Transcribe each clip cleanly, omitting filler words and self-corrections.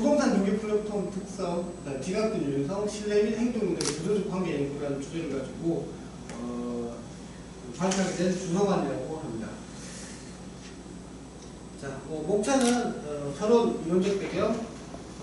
부동산 중개 플랫폼 특성, 지각된 유연성, 신뢰 및 행동 등의 구조적 관계 연구라는 주제를 가지고 발표하게 된 주성환이라고 합니다. 자, 목차는 서론, 이론적 배경,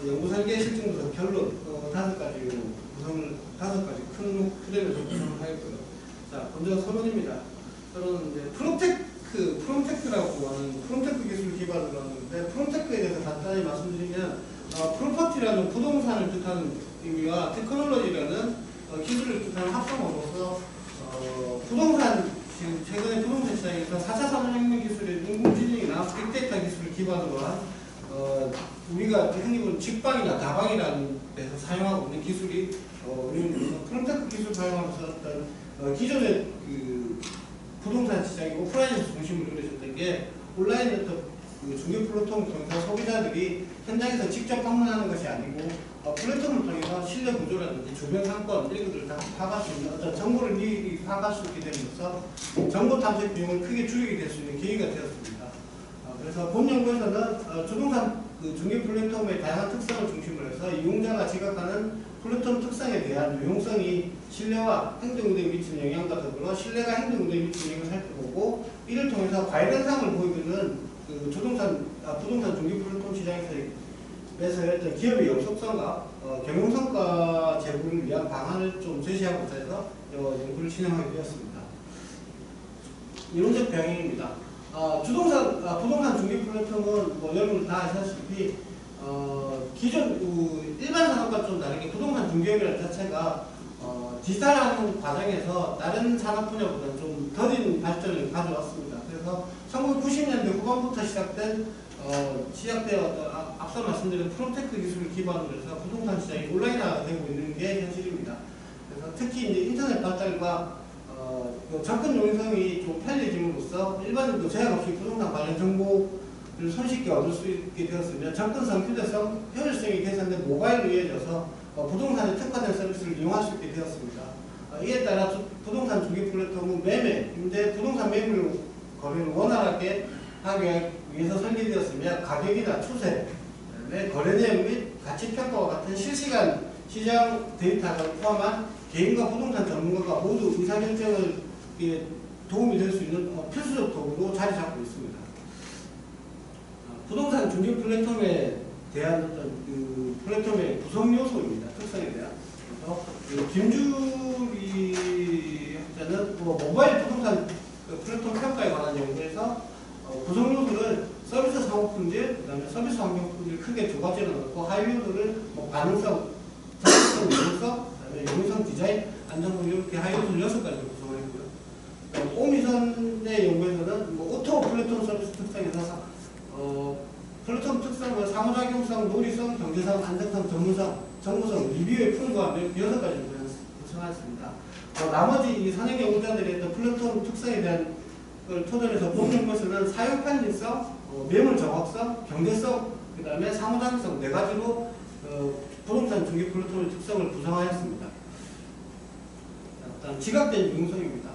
연구 설계, 실증 분석, 결론 5가지로 구성을 5가지 큰 틀에서 구성을 하였고요. 자, 먼저 서론입니다. 서론은 이제 프롬테크라고 하는 프롬테크 기술 기반으로 하는데, 프롬테크에 대해서 간단히 말씀드리면 프로퍼티라는 부동산을 뜻하는 의미와 테크놀로지라는 기술을 뜻하는 합성어로서 부동산, 지금 최근에 부동산 시장에서 4차 산업혁명 기술의 인공지능이나 빅데이터 기술을 기반으로 한 우리가 흔히 보는 직방이나 다방이라는 데서 사용하고 있는 기술이 프롬테크 기술 사용하면서 어떤 기존의 그 부동산 시장이 오프라인에서 중심으로 이루어졌던 게 온라인 어떤 그 중개 플랫폼을 통해서 소비자들이 현장에서 직접 방문하는 것이 아니고 플랫폼을 통해서 실내 구조라든지 주변 상권 이런 것들을 다 파악할 수 있는 어떤 정보를 미리 파악할 수 있게 됨으로써 정보 탐색 비용을 크게 줄이게 될 수 있는 계기가 되었습니다. 그래서 본 연구에서는 주동산 그 중개 플랫폼의 다양한 특성을 중심으로 해서 이용자가 지각하는 플랫폼 특성에 대한 유용성이 신뢰와 행동운동에 미치는 영향과 더불어 신뢰가 행동운동에 미치는 영향을 살펴보고, 이를 통해서 과열 현상을 보이고 있는 그 부동산 중개 플랫폼 시장에서의 어떤 기업의 영속성과 경영성과 제고를 위한 방안을 좀 제시하고자 해서 연구를 진행하게 되었습니다. 이론적 병행입니다. 부동산 중개 플랫폼은 여러분 다 아시다시피 기존 일반 산업과 좀 다르게 부동산 중개업이라는 자체가 디지털화하는 과정에서 다른 산업 분야보다는 좀 더딘 발전을 가져왔습니다. 그래서 1990년대 후반부터 시작되어 앞서 말씀드린 프롬테크 기술을 기반으로 해서 부동산 시장이 온라인화되고 있는 게 현실입니다. 그래서 특히 이제 인터넷 발달과 접근 용이성이 좀 편리해짐으로써 일반인도 제약 없이 부동산 관련 정보를 손쉽게 얻을 수 있게 되었으며, 접근성, 휴대성, 효율성이 개선된 모바일로 이어져서 부동산에 특화된 서비스를 이용할 수 있게 되었습니다. 이에 따라 부동산 중개 플랫폼은 매매, 임대, 부동산 매물 거래를 원활하게 하기 위해서 설계되었으며, 가격이나 추세, 거래 내용 및 가치 평가와 같은 실시간 시장 데이터를 포함한 개인과 부동산 전문가가 모두 의사결정을 도움이 될 수 있는 필수적 도구로 자리 잡고 있습니다. 부동산 중개 플랫폼에 대한 어떤 그 플랫폼의 구성 요소입니다. 특성에 대한. 그래서 김주리 학자는 모바일 부동산 플랫폼 평가에 관한 연구에서 구성 요소를 서비스 상호 품질, 그다음에 서비스 환경 품질 크게 두 가지로 넣고, 하위 요소를 가능성, 적극성, 유용성, 그다음에 용이성, 디자인, 안정성 이렇게 하위 요소를 6가지로 구성을 했고요. 오미선의 연구에서는 오토 플랫폼 서비스 특성에서 플랫폼 특성은 상호작용성, 논리성, 경제성, 안정성, 전문성, 정보성, 리뷰의 풍부함 6가지로 구성하였습니다. 나머지 이 선행 연구자들의 플랫폼 특성에 대한 걸 토대로 해서 본 연구에서는 사용 편리성, 매물 정확성, 경제성, 그 다음에 상호작용성 4가지로 부동산 중개 플랫폼의 특성을 구성하였습니다. 일단 지각된 유용성입니다.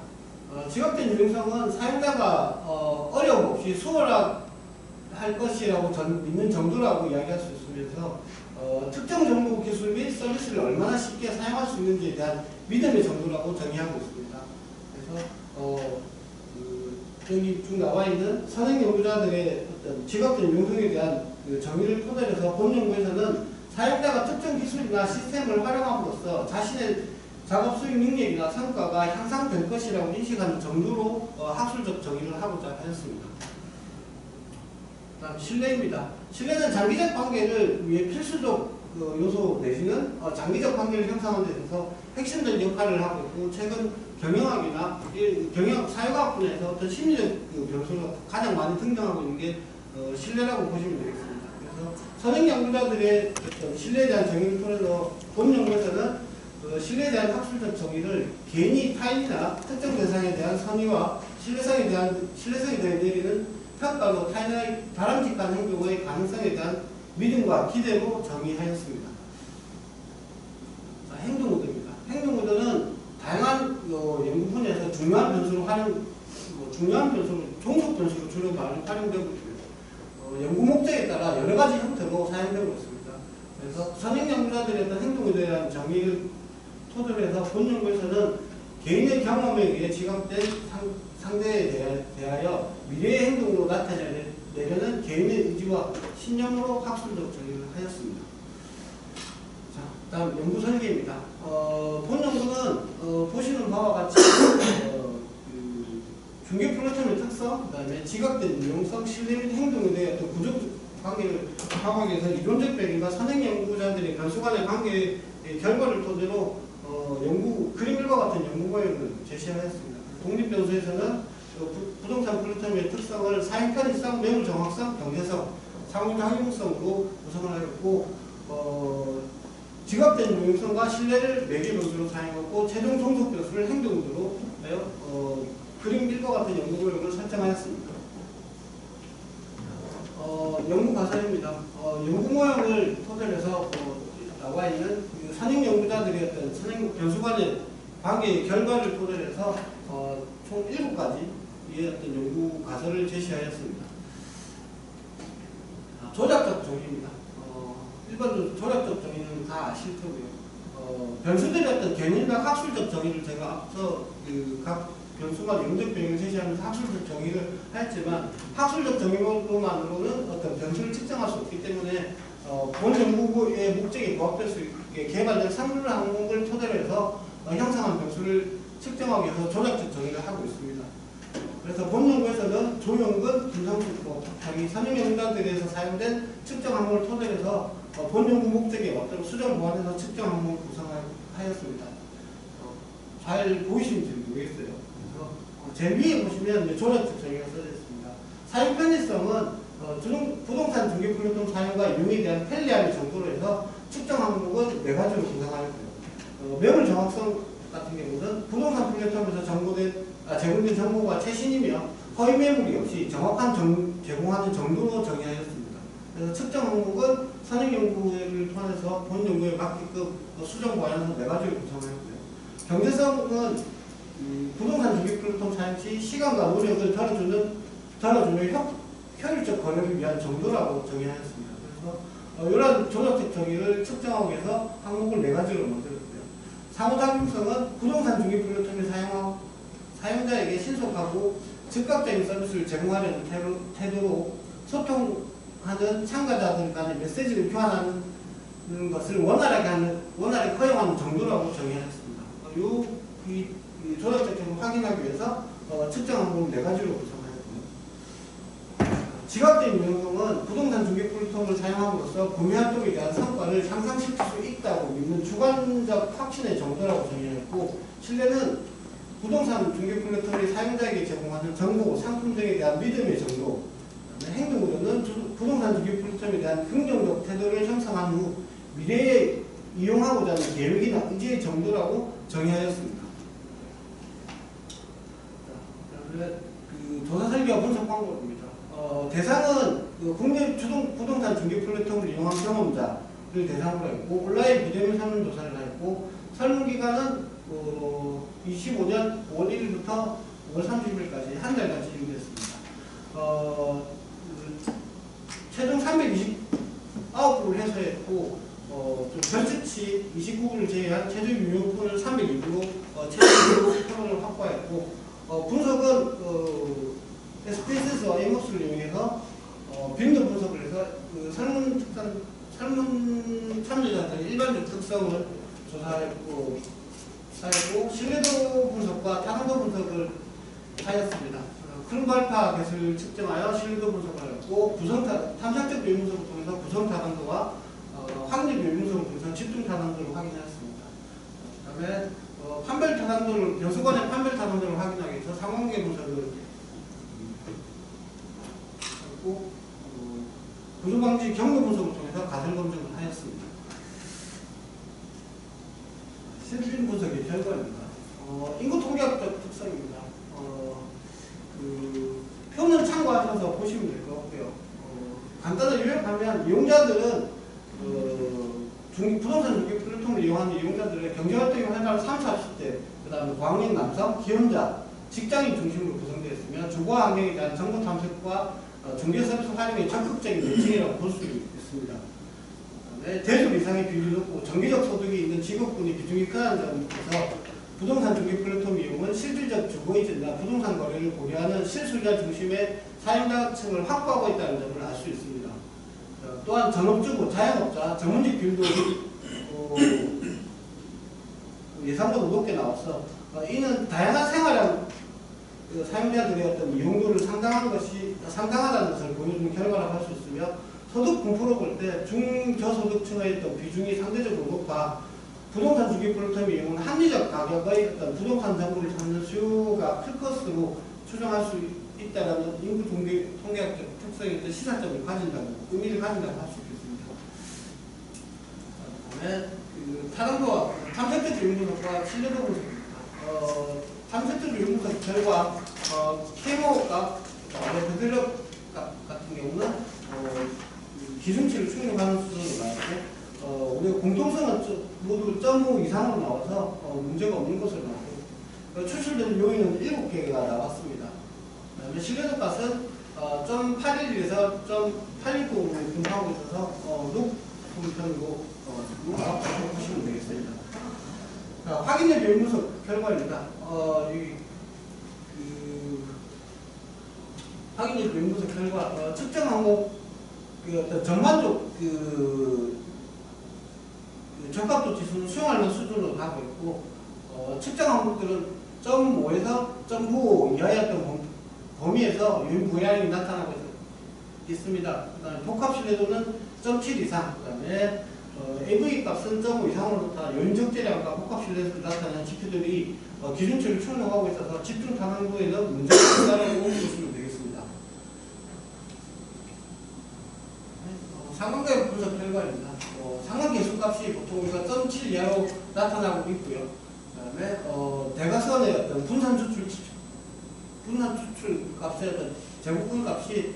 지각된 유용성은 사용자가 어려움 없이 수월할 것이라고 믿는 정도라고 이야기할 수 있으면서 특정 정보 기술 및 서비스를 얼마나 쉽게 사용할 수 있는지에 대한 믿음의 정도라고 정의하고 있습니다. 그래서 여기 쭉 나와 있는 선행 연구자들의 어떤 지각된 유용성에 대한 그 정의를 토대로 해서 본 연구에서는 사용자가 특정 기술이나 시스템을 활용함으로써 자신의 작업 수익 능력이나 성과가 향상될 것이라고 인식하는 정도로 학술적 정의를 하고자 하였습니다. 다음 신뢰입니다. 신뢰는 장기적 관계를 위해 필수적 요소 내지는 장기적 관계를 형성하는 데 있어서 핵심적인 역할을 하고 있고, 최근 경영학이나 사회과학 분야에서 어떤 심리적 변수가 가장 많이 등장하고 있는 게 신뢰라고 보시면 되겠습니다. 그래서 선행 연구자들의 신뢰에 대한 정의를 통해서 본 연구에서는 신뢰에 대한 학술적 정의를 개인이 타인이나 특정 대상에 대한 선의와 신뢰성에 대해 내리는 평가로 타인의 바람직한 행동의 가능성에 대한 믿음과 기대로 정의하였습니다. 행동구도입니다. 행동구도는 다양한 연구 분야에서 중요한 변수로 종속 변수로 주로 많이 활용되고 있습니다. 연구 목적에 따라 여러 가지 형태로 사용되고 있습니다. 그래서 선행연구자들의 어떤 행동에 대한 정의를 토대로 해서 본 연구에서는 개인의 경험에 의해 지각된 상대에 대하여 미래의 행동으로 나타내려는 개인의 의지와 신념으로 학술적 정의를 하였습니다. 자, 다음 연구 설계입니다. 본 연구는 보시는 바와 같이 중개 플랫폼의 특성, 그 다음에 지각된 유용성, 신뢰 및 행동에 대해 어떤 구조적 관계를 파악하기 위해서 이론적 배경과 선행 연구자들의 변수 간의 관계의 결과를 토대로 연구 그림과 같은 연구 모형을 제시하였습니다. 독립 변수에서는 부동산 플랫폼의 특성을 사용 편의성, 매물 정확성, 경제성, 상호 작용성으로 구성을 하였고 지각된 유용성과 신뢰를 매개 변수로 사용하고 최종 종속 변수를 행동 변수로 하여 그림 1과 같은 연구 모형을 설정하였습니다. 연구 가설입니다. 연구 모형을 토대로 해서 나와 있는 선행 연구자들의 어떤 선행 변수 간의 관계의 결과를 토대로 해서 총 7가지의 어떤 연구 가설을 제시하였습니다. 조작적 정의입니다. 일반적으로 조작적 정의는 다 아실 거고요. 변수들의 어떤 개념과 학술적 정의를 제가 앞서 각 변수가 영적 배경을 제시하면서 학술적 정의를 했지만 학술적 정의만으로는 어떤 변수를 측정할 수 없기 때문에 본 연구의 목적에 부합될 수 있게 개발된 산물 항목을 토대로 해서 형성한 변수를 측정하기 위해서 조작적 정의를 하고 있습니다. 그래서 본 연구에서는 조영근, 김성숙, 선행 연구자들에서 사용된 측정 항목을 토대로 해서 본 연구 목적에 맞도록 수정 보완해서 측정 항목을 구성하였습니다. 잘 보이시는지 모르겠어요. 제일 위에 보시면 조작적 정의가 써져 있습니다. 사용 편의성은 부동산 중개 플랫폼 사용과 이용에 대한 편리함의 정도로 해서 측정 항목은 4가지로 구성하였고요. 매물 정확성 같은 경우는 부동산 플랫폼에서 제공된 정보가 최신이며 허위 매물이 없이 정확한 제공하는 정도로 정의하였습니다. 그래서 측정 항목은 선행 연구를 통해서 본 연구에 맞게끔 수정 보완해서 4가지로 구성하였고요. 경제성은 부동산 중개 플랫폼 사용 시 시간과 노력을 덜어주는 효율적 거래를 위한 정도라고 정의하였습니다. 그래서 이러한 조작적 정의를 측정하기 위해서 항목을 4가지로 만들었고요. 상호작용성은 부동산 중개 플랫폼의 사용자에게 신속하고 즉각적인 서비스를 제공하려는 태도로 소통하는 참가자들 간의 메시지를 교환하는 것을 원활하게 허용하는 정도라고 정의하였습니다. 이 조작적 정의를 확인하기 위해서 측정 항목을 4가지로 구성하였고요. 지각된 유형은 부동산 중개 플랫폼을 사용함으로써 구매 활동에 대한 성과를 향상시킬 수 있다고 믿는 주관적 확신의 정도라고 정의하였고, 신뢰는 부동산 중개 플랫폼이 사용자에게 제공하는 정보, 상품 등에 대한 믿음의 정도, 행동으로는 부동산 중개 플랫폼에 대한 긍정적 태도를 형성한 후 미래에 이용하고자 하는 계획이나 의지의 정도라고 정의하였습니다. 조사 설계와 분석 방법입니다. 대상은 국내 부동산 중개 플랫폼을 이용한 경험자를 대상으로 했고, 온라인 비대면 설문조사를 하였고, 설문기간은 25년 5월 1일부터 5월 30일까지 한 달간 진행됐습니다. 최종 329부를 해소했고, 별수치 29부를 제외한 최종 유효분을 302부로 최종 표본을 확보했고, 분석은 SPSS와 엠업스를 이용해서 빈도 분석을 해서 설문 참여자들의 일반적 특성을 조사했고, 신뢰도 분석과 타당도 분석을 하였습니다. 클루발파 개수를 측정하여 신뢰도 분석을 하였고, 탐색적 요인 분석을 통해서 구성 타당도와 확률 요인 분석을 통해서 집중 타당도를 확인하였습니다. 그 다음에 판별 타당도를, 변수 간의 판별 타당도를 확인하기 위해서 상관계 분석을 했고, 구조방지 경로 분석을 통해서 가설 검증을 하였습니다. 실질 분석의 결과입니다. 인구 통계학적 특성입니다. 표는 참고하셔서 보시면 될 것 같고요. 간단하게 요약하면 이용자들은 부동산 중개 플랫폼을 이용하는 이용자들의 경제활동이 활발한 30, 40대, 그 다음에 고학년 남성, 기혼자, 직장인 중심으로 구성되어 있으며 주거 환경에 대한 정보 탐색과 중개 서비스 활용의 적극적인 매칭이라고 볼 수 있습니다. 그다음에 그다음에 대졸 이상의 비율이 높고 정기적 소득이 있는 직업군이 비중이 크다는 점에서 부동산 중개 플랫폼 이용은 실질적 주거이전이나 부동산 거래를 고려하는 실소유자 중심의 사용자층을 확보하고 있다는 점을 알 수 있습니다. 또한 전업주부, 자영업자, 전문직 비율도 예상보다 높게 나와서 이는 다양한 생활형 사용자들의 어떤 이용도를 상당하다는 것을 보여주는 결과라고 할 수 있으며 소득 분포로 볼 때 중저소득층의 어떤 비중이 상대적으로 높아 부동산 주기 플랫폼 이용은 합리적 가격의 어떤 부동산 정보를 찾는 수요가 클 것으로 추정할 수 있다는 인구 통계학적 특성의 어떤 시사점을 가진다고, 의미를 가진다고 할 수 있겠습니다. 다음에 타당도와 탐색적 유무분석과 신뢰도 분석입니다. 탐색적 유무분석 결과 KMO값, 배들력 같은 경우는 기준치를 충족하는 수준으로 나왔고 우리가 공통성은 모두 0.5 이상으로 나와서 문제가 없는 것으로 나왔고 추출된 요인은 7개가 나왔습니다. 그다음에 신뢰도값은 0.81에서 0.869로 분포하고 있어서 높은 편으로 보시면 되겠습니다. 확인된 요인분석 결과입니다. 확인된 요인분석 결과 측정 항목 어떤 전반적 적합도 지수는 수용하는 수준으로 가고 있고 측정 항목들은 0.5에서 0.95 이하였던 범위에서 요인 부양이 나타나고 있습니다. 그다음에 복합 신뢰도는 0.7 이상, 그다음에 AV 값은 0.5 이상으로 나타나 요인 적재량과 복합 신뢰도를 나타내는 지표들이 기준치를 충족하고 있어서 집중 탐험도에는 문제가 없다라고 보시면 되겠습니다. 상관계 분석 결과입니다. 상관계수값이 보통 우리가 0.7 이하로 나타나고 있고요. 그다음에 대각선의 어떤 분산 추출 값의 어떤 제곱근 값이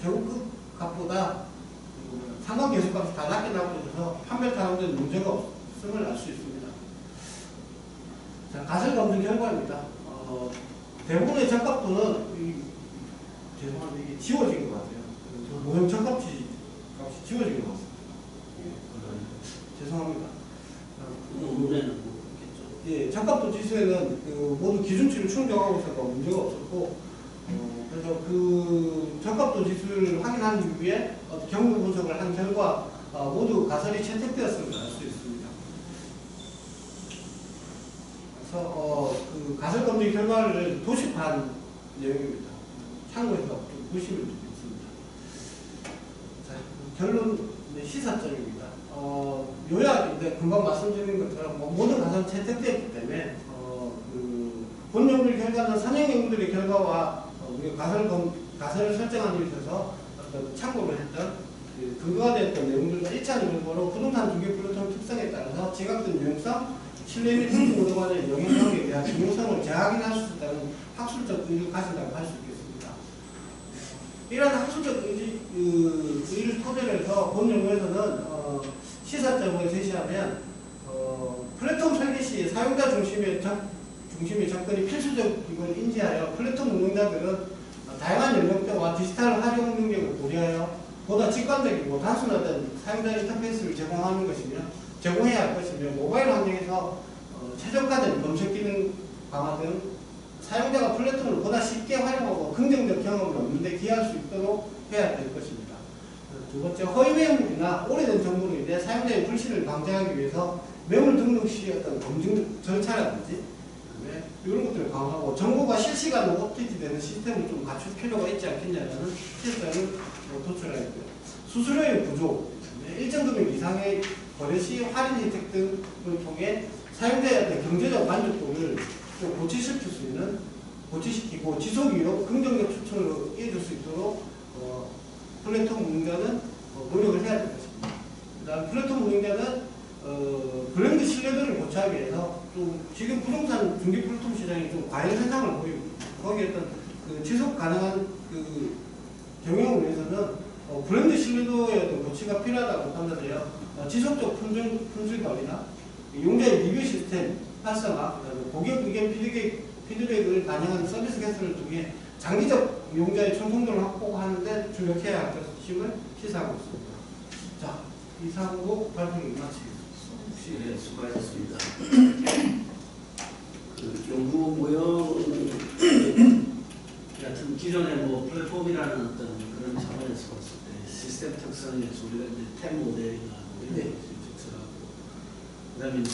제곱근 값보다 상관계수 값이 다 낮게 나오고 있어서 판별 타는데 문제가 없음을 알 수 있습니다. 자, 가설 검증 결과입니다. 대부분의 적합도는 죄송한데 이게 지워진 것 같아요. 모형 적합치 값이 지워진 것 같습니다. 죄송합니다. 문제는 뭐겠죠? 예, 적합도 지수에는 모두 기준치를 충족하고 있어서 문제가 없었고, 그래서 적합도 지수를 확인한 이후에 경고 분석을 한 결과 모두 가설이 채택되었음을 알 수 있습니다. 그래서 가설 검증 결과를 도식한 내용입니다. 참고해서 좀 보시면 좋겠습니다. 자, 결론 시사점입니다. 요약인데 금방 말씀드린 것처럼 모든 가설 채택되었기 때문에 본 연구 결과는 선행 연구들의 결과와 우리가 가설을 설정한 데 있어서 참고를 했던 근거가 되었던 내용들과 일치하는 결과로 부동산 중개 플랫폼 특성에 따라서 지각된 유용성, 신뢰 및 행동 구도 간의 영향력에 대한 중요성을 재확인할 수 있다는 학술적 의의를 가진다고 할 수 있겠습니다. 이러한 학술적 의의를 토대로 해서 본 연구에서는 시사점을 제시하면 플랫폼 설계 시 사용자 중심의 접근이 필수적임을 인지하여 플랫폼 운영자들은 다양한 연령대와 디지털 활용 능력을 고려하여 보다 직관적이고 단순화된 사용자 인터페이스를 제공해야 할 것이며 모바일 환경에서 최적화된 검색 기능 강화 등 사용자가 플랫폼을 보다 쉽게 활용하고 긍정적 경험을 얻는 데 기여할 수 있도록 해야 될 것입니다. 두 번째, 허위 매물이나 오래된 정보로 인해 사용자의 불신을 방지하기 위해서 매물 등록 시 어떤 검증 절차라든지 이런 것들을 강화하고 정보가 실시간으로 업데이트되는 시스템을 좀 갖출 필요가 있지 않겠냐는 시스템을 도출하였고요. 수수료의 구조, 일정 금액 이상의 거래 시 할인 혜택 등을 통해 사용자의 어떤 경제적 만족도를 좀 고치시키고 지속이요 긍정적 추천으로 이어질 수 있도록 플랫폼 운영자는 노력을 해야 될 것입니다. 그다음 플랫폼 운영자는 브랜드 신뢰도를 고취하기 위해서 좀 지금 부동산 중개 플랫폼 시장이 좀 과열 현상을 보이고 거기에 어떤 지속 가능한 경영을 위해서는 브랜드 신뢰도의 어떤 고취가 필요하다고 판단해요. 지속적 품질 관리나 이용자의 리뷰 시스템 활성화, 고객 의견 피드백을 반영하는 서비스 개선을 통해 장기적 이용자의 충성도를 확보하는 데 주력해야 할 것임을 시사하고 있습니다. 자, 이상으로 발표를 마치겠습니다. 네, 수고하셨습니다. 그 연구 모형 같은 기존의 뭐 플랫폼이라는 어떤 그런 차원에서 봤을 때 시스템 특성에서 우리가 이제 템 모델이나 뭐 이런 것을 적설하고 그다음에 이제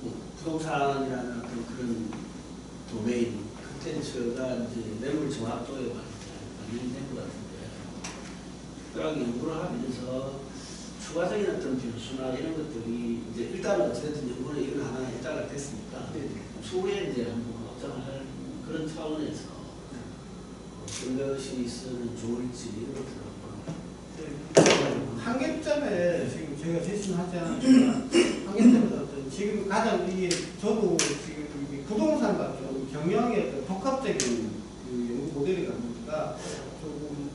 뭐 부동산이라는 어떤 그런 도메인 컨텐츠가 이제 매물 정확도에 많이 반영된 것 같은데 특별하게 연구를 하면서 추가적인 어떤 변수나 이런 것들이 이제 일단 어쨌든 연구는 이런 하나 일단은 됐으니까 추후에 이제 한번 확장할 그런 차원에서 어떤 것이 있으면 좋을지 이런 것들을 한번 한계점에 지금 저희가 제시하지 않았지만 한계점에서 어떤 지금 가장 이게 저도 지금 이게 부동산 같은 경영의 어떤 복합적인 그 연구 모델이다 보니까 조금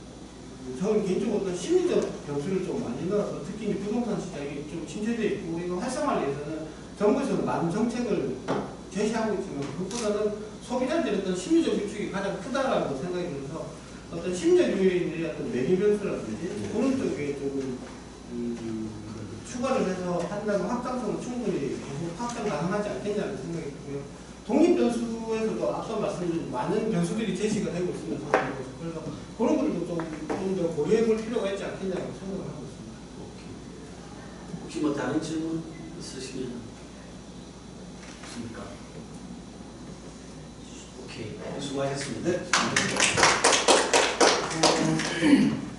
저는 개인적으로 어떤 심리적 변수를 좀 많이 넣어서 특히 이제 부동산 시장이 좀 침체되어 있고 이거 활성화를 위해서는 정부에서는 많은 정책을 제시하고 있지만 그것보다는 소비자들의 어떤 심리적 위축이 가장 크다라고 생각이 들어서 어떤 심리적 요인의 어떤 매개 변수라든지 그런 쪽에 조금 추가를 해서 한다면 확장성은 충분히 계속 확장 가능하지 않겠냐는 생각이 들고요. 독립 변수에서도 앞서 말씀드린 많은 변수들이 제시가 되고 있습니다. 그래서 그런 것들도 좀 더 고려해 볼 필요가 있지 않겠냐고 생각을 하고 있습니다. 혹시 뭐 다른 질문 있으시면 있습니까? 오케이, 수고하셨습니다. 네.